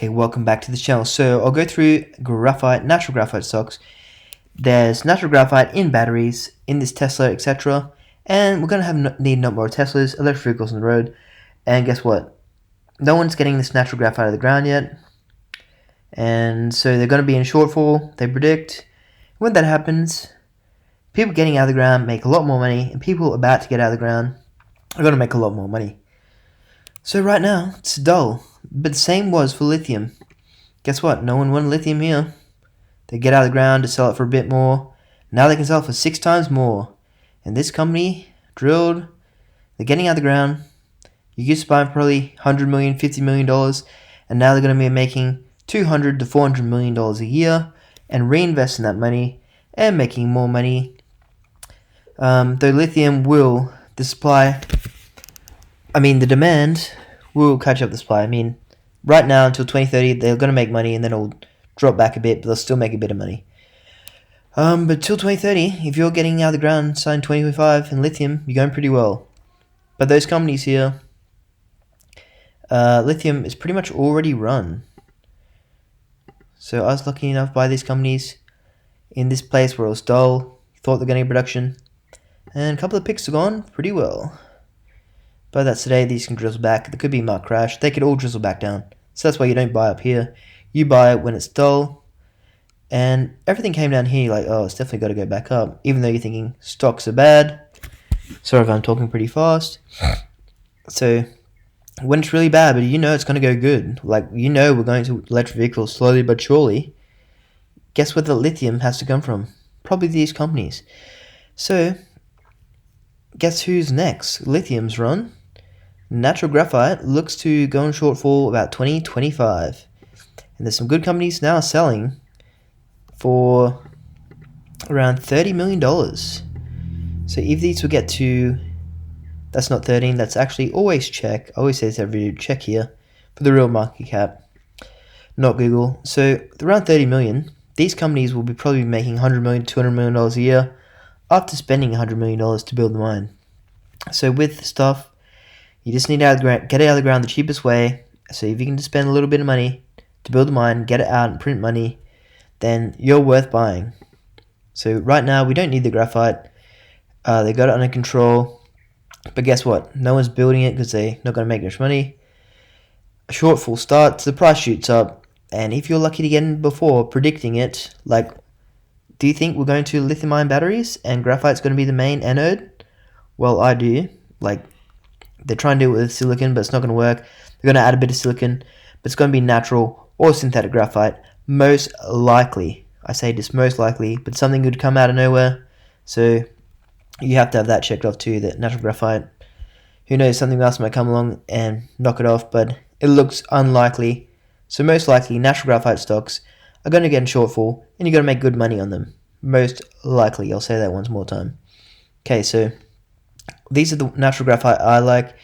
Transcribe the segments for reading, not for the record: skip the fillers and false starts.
Okay, welcome back to the channel. So I'll go through graphite, natural graphite stocks. There's natural graphite in batteries, in this Tesla, etc. And we're going to need not more Teslas, electric vehicles on the road. And guess what? No one's getting this natural graphite out of the ground yet. And so they're going to be in shortfall, they predict. When that happens, people getting out of the ground make a lot more money, and people about to get out of the ground are going to make a lot more money. So right now, it's dull. But the same was for lithium. Guess what? No one wanted lithium here. They get out of the ground to sell it for a bit more. Now they can sell it for 6 times more. And this company drilled. They're getting out of the ground. You used to buy them for probably $100 million, $50 million. And now they're going to be making $200 to $400 million a year. And reinvesting that money and making more money. Though lithium will, the demand will catch up the supply. Right now until 2030, they're going to make money and then it'll drop back a bit, but they'll still make a bit of money. But till 2030, if you're getting out of the ground, starting 2025 in lithium, you're going pretty well. But those companies here, lithium is pretty much already run. So I was lucky enough to buy these companies in this place where it was dull, thought they're getting production, and a couple of picks are gone pretty well. But that's today, these can drizzle back. There could be a market crash. They could all drizzle back down. So that's why you don't buy up here. You buy it when it's dull. And everything came down here like, oh, it's definitely got to go back up. Even though you're thinking stocks are bad. Sorry if I'm talking pretty fast. So when it's really bad, but you know it's going to go good. Like, you know we're going to electric vehicles slowly but surely. Guess where the lithium has to come from? Probably these companies. So guess who's next? Lithium's run. Natural graphite looks to go in shortfall about 2025. And there's some good companies now selling for around $30 million. So if these will get to, that's not 13, that's actually always check. I always say this every video, check here for the real market cap, not Google. So around 30 million, these companies will be probably making $100 million, $200 million a year after spending $100 million to build the mine. So with stuff, you just need to get it out of the ground the cheapest way. So if you can just spend a little bit of money to build a mine, get it out and print money, then you're worth buying. So right now, we don't need the graphite. They got it under control. But guess what? No one's building it because they're not going to make much money. A shortfall starts, the price shoots up. And if you're lucky to get in before predicting it, like, do you think we're going to lithium-ion batteries and graphite's going to be the main anode? Well, I do. Like, they're trying to do it with silicon, but it's not going to work. They're going to add a bit of silicon, but it's going to be natural or synthetic graphite. Most likely. I say just most likely, but something could come out of nowhere. So you have to have that checked off too, that natural graphite. Who knows, something else might come along and knock it off, but it looks unlikely. So most likely, natural graphite stocks are going to get in shortfall, and you're going to make good money on them. Most likely. I'll say that once more time. Okay, so these are the natural graphite I like.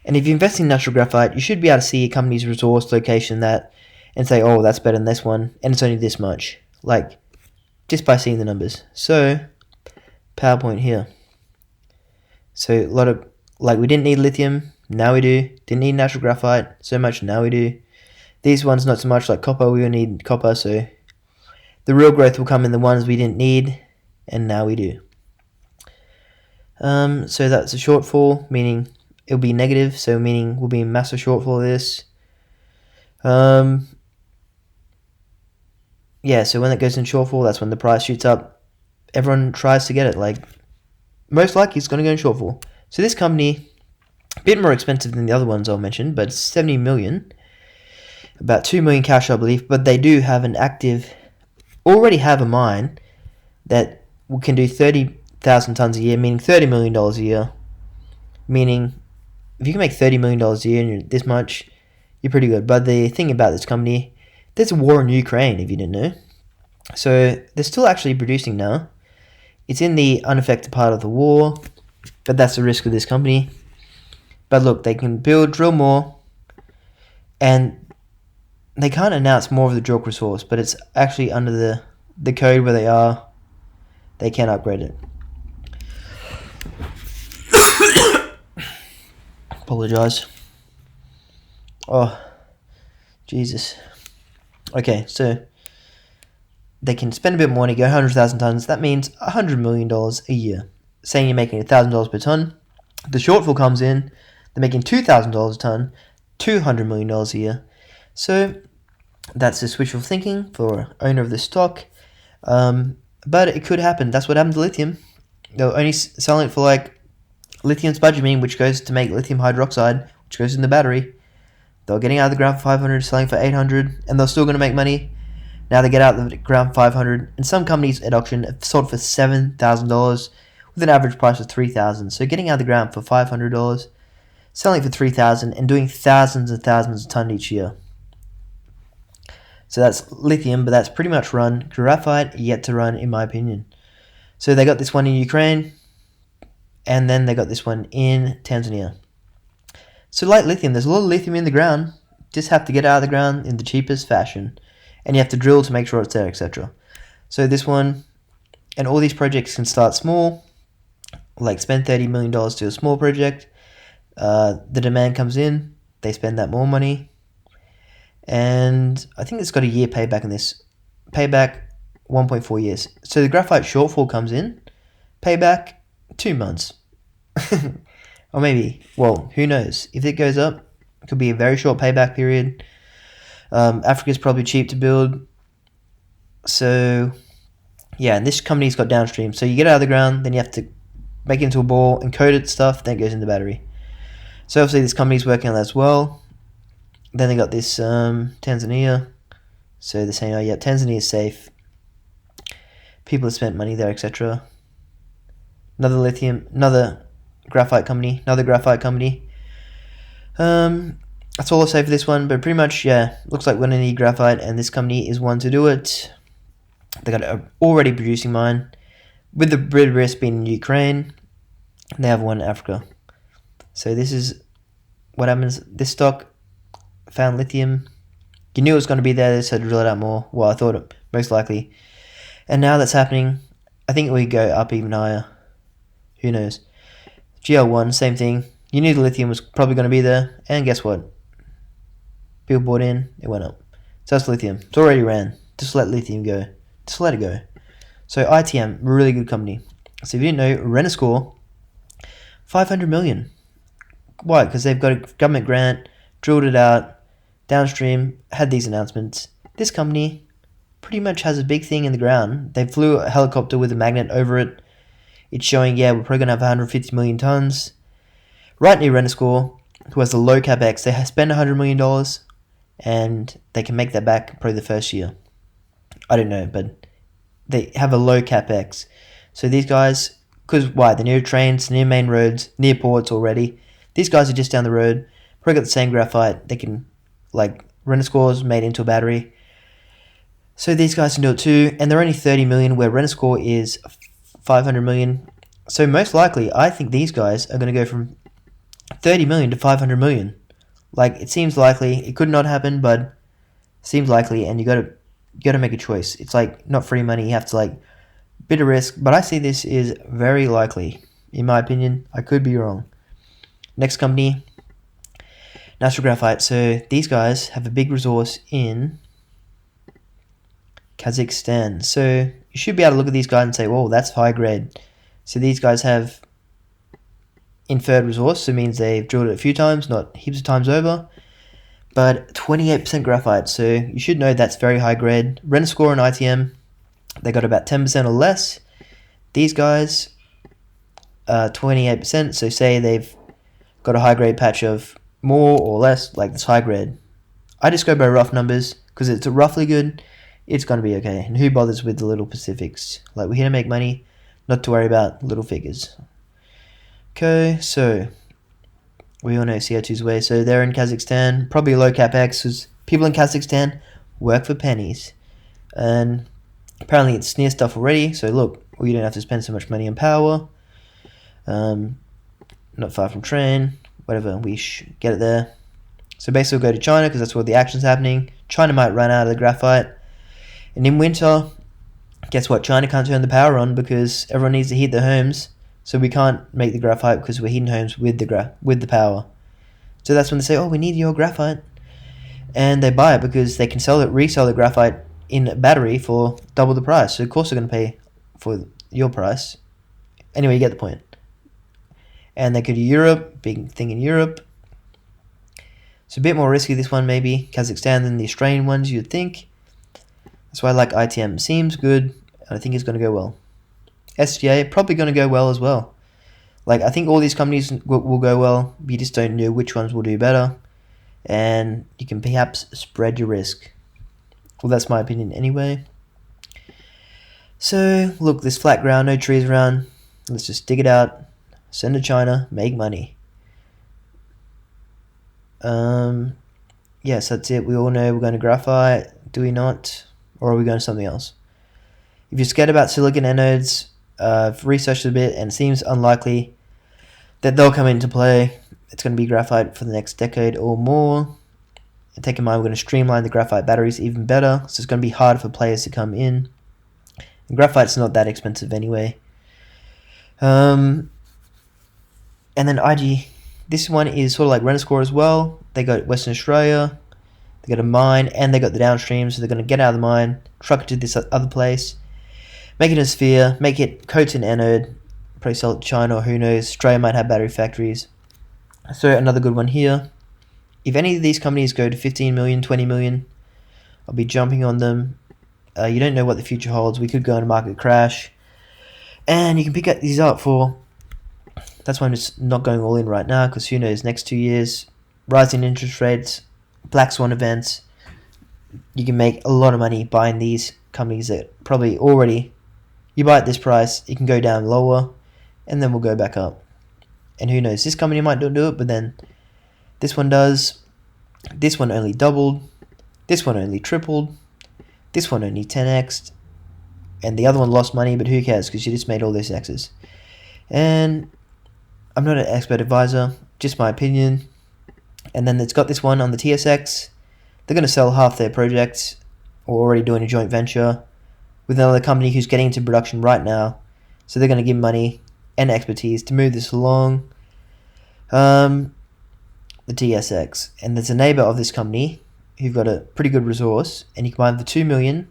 And if you invest in natural graphite, you should be able to see a company's resource location and say, oh, that's better than this one, and it's only this much. Like, just by seeing the numbers. So, PowerPoint here. So, a lot of, like, we didn't need lithium, now we do. Didn't need natural graphite so much, now we do. These ones not so much, like copper, we will need copper, so the real growth will come in the ones we didn't need, and now we do. So that's a shortfall, meaning it'll be negative, so meaning we'll be in massive shortfall of this. Yeah, so when it goes in shortfall, that's when the price shoots up. Everyone tries to get it, like, most likely it's going to go in shortfall. So this company, a bit more expensive than the other ones I'll mention, but it's 70 million. About 2 million cash, I believe, but they do have already have a mine that can do 30,000 tons a year, meaning $30 million a year. Meaning, if you can make $30 million a year and you're this much, you're pretty good. But the thing about this company, there's a war in Ukraine, if you didn't know. So they're still actually producing now. It's in the unaffected part of the war, but that's the risk of this company. But look, they can drill more, and they can't announce more of the drill resource, but it's actually under the code where they are. They can upgrade it. Apologize. Oh, Jesus. Okay, so they can spend a bit more money, go 100,000 tons. That means $100 million a year. Saying you're making $1,000 per ton. The shortfall comes in, they're making $2,000 a ton, $200 million a year. So that's just wishful thinking for owner of the stock. But it could happen. That's what happened to lithium. They were only selling it for like lithium spodumene, which goes to make lithium hydroxide, which goes in the battery. They were getting out of the ground for 500, selling for 800, and they're still going to make money. Now they get out of the ground 500, and some companies at auction have sold for $7,000 with an average price of $3,000. So getting out of the ground for $500, selling for $3,000, and doing thousands and thousands of tons each year. So that's lithium, but that's pretty much run. Graphite yet to run, in my opinion. So they got this one in Ukraine, and then they got this one in Tanzania. So like lithium, there's a lot of lithium in the ground. Just have to get out of the ground in the cheapest fashion. And you have to drill to make sure it's there, etc. So this one, and all these projects can start small, like spend $30 million to a small project. The demand comes in, they spend that more money. And I think it's got a year payback in this. Payback, 1.4 years. So the graphite shortfall comes in, payback, 2 months. Or maybe, well, who knows? If it goes up, it could be a very short payback period. Africa's probably cheap to build. So, yeah, and this company's got downstream. So you get out of the ground, then you have to make it into a ball and coat it stuff, then it goes in the battery. So obviously this company's working on that as well. Then they got this Tanzania. So they're saying, oh yeah, Tanzania is safe. People have spent money there, etc. Another graphite company. That's all I'll say for this one, but pretty much, yeah, looks like we're going to need graphite, and this company is one to do it. They got an already producing mine, with the big risk being in Ukraine, and they have one in Africa. So this is what happens. This stock found lithium. You knew it was going to be there, so drill it out more. Well, I thought it, most likely. And now that's happening, I think we go up even higher. Who knows? GL1, same thing. You knew the lithium was probably going to be there, and guess what? People bought in, it went up. So that's lithium. It's already ran. Just let lithium go. Just let it go. So ITM, really good company. So if you didn't know, Renascore, $500 million. Why? Because they've got a government grant, drilled it out, downstream, had these announcements. This company pretty much has a big thing in the ground. They flew a helicopter with a magnet over it. It's showing, yeah, we're probably going to have 150 million tons. Right near Renascore, who has the low capex, they spend $100 million, and they can make that back probably the first year. I don't know, but they have a low capex. So these guys, because why? They're near trains, near main roads, near ports already. These guys are just down the road. Probably got the same graphite. They can, like, Renascore's made into a battery. So these guys can do it too. And they're only 30 million, where Renascore is 500 million. So most likely, I think these guys are going to go from 30 million to 500 million. Like, it seems likely. It could not happen, but seems likely, and you got to make a choice. It's like not free money. You have to, like, bit of risk, but I see this is very likely. In my opinion, I could be wrong. Next company, Natural Graphite. So these guys have a big resource in Kazakhstan. So you should be able to look at these guys and say, "Whoa, that's high grade." So these guys have inferred resource, so it means they've drilled it a few times, not heaps of times over. But 28% graphite, so you should know that's very high grade. Renascore and ITM, they got about 10% or less. These guys, 28%, so say they've got a high grade patch of more or less, like this high grade. I just go by rough numbers, because it's roughly good, it's going to be okay. And who bothers with the little specifics? Like, we're here to make money, not to worry about little figures. Okay, so we all know CO2's away. So they're in Kazakhstan, probably low capex, because people in Kazakhstan work for pennies. And apparently it's near stuff already, so look, we don't have to spend so much money on power. Not far from train, whatever, we get it there. So basically we'll go to China, because that's where the action's happening. China might run out of the graphite. And in winter, guess what? China can't turn the power on, because everyone needs to heat their homes. So we can't make the graphite, because we're heating homes with the power. So that's when they say, oh, we need your graphite. and they buy it because they can resell the graphite in a battery for double the price. So of course they're going to pay for your price. Anyway, you get the point. And they go to Europe, big thing in Europe. It's a bit more risky, this one, maybe, Kazakhstan, than the Australian ones, you'd think. That's why I like ITM. Seems good, and I think it's going to go well. SGA, probably going to go well as well. Like, I think all these companies will go well. You just don't know which ones will do better. And you can perhaps spread your risk. Well, that's my opinion anyway. So, look, there's flat ground, no trees around. Let's just dig it out, send to China, make money. Yes, that's it. We all know we're going to graphite, do we not? Or are we going to something else? If you're scared about silicon anodes, I've researched a bit and it seems unlikely that they'll come into play. It's going to be graphite for the next decade or more. And take in mind, we're going to streamline the graphite batteries even better, so it's going to be hard for players to come in. And graphite's not that expensive anyway. And then IG, this one is sort of like Renascore as well. They got Western Australia, they got a mine, and they got the downstream, so they're going to get out of the mine, truck it to this other place, make it a sphere, make it coat an anode, probably sell it to China, or who knows, Australia might have battery factories. So another good one here. If any of these companies go to 15 million, 20 million, I'll be jumping on them. You don't know what the future holds. We could go in a market crash, and you can pick these up for... That's why I'm just not going all in right now, because who knows, next 2 years, rising interest rates, black swan events, you can make a lot of money buying these companies that probably already, you buy at this price, it can go down lower, and then we'll go back up. And who knows, this company might not do it, but then this one does, this one only doubled, this one only tripled, this one only 10x'd, and the other one lost money, but who cares, because you just made all those X's. And I'm not an expert advisor, just my opinion. And then it's got this one on the TSX. They're going to sell half their projects, or already doing a joint venture with another company who's getting into production right now. So they're going to give money and expertise to move this along. The TSX. And there's a neighbor of this company who've got a pretty good resource, and you can buy them for 2 million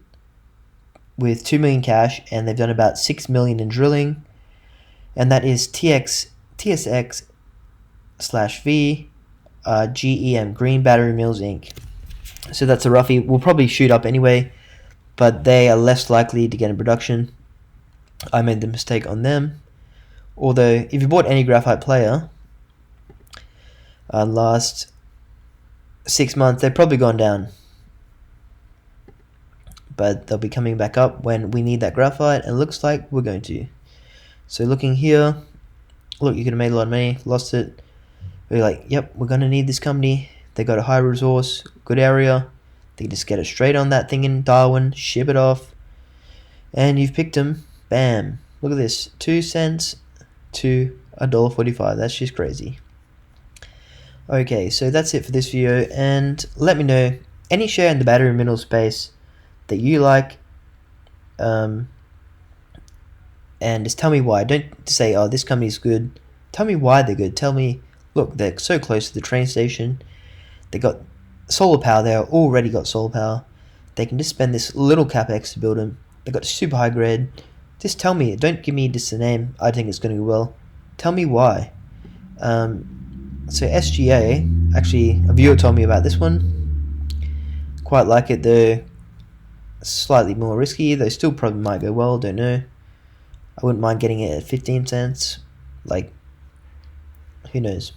with 2 million cash, and they've done about 6 million in drilling. And that is TSX/V GEM, Green Battery Mills Inc. So that's a roughie. We'll probably shoot up anyway, but they are less likely to get in production. I made the mistake on them. Although, if you bought any graphite player last 6 months, they've probably gone down. But they'll be coming back up when we need that graphite, and it looks like we're going to. So looking here, look, you could have made a lot of money, lost it. We're like, yep, we're going to need this company. They got a high resource, good area. They can just get it straight on that thing in Darwin, ship it off. And you've picked them. Bam. Look at this. 2 cents to $1.45. That's just crazy. Okay, so that's it for this video. And let me know any share in the battery mineral space that you like. And just tell me why. Don't say, oh, this company's good. Tell me why they're good. Tell me, look, they're so close to the train station. They got solar power. They already got solar power. They can just spend this little capex to build them. They got super high grade. Just tell me. Don't give me just a name. I think it's going to go well. Tell me why. So SGA, actually, a viewer told me about this one. Quite like it, though. Slightly more risky. They still probably might go well. Don't know. I wouldn't mind getting it at 15 cents. Like, who knows?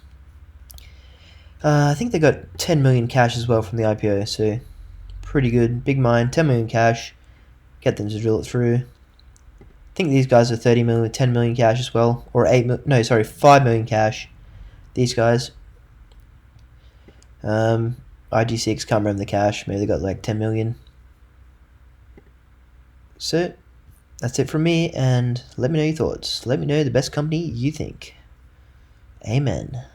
I think they got 10 million cash as well from the IPO, so pretty good. Big mine, 10 million cash. Get them to drill it through. I think these guys are 30 million with 10 million cash as well, or 5 million cash. These guys. IG6, can't remember the cash. Maybe they got like 10 million. So that's it from me, and let me know your thoughts. Let me know the best company you think. Amen.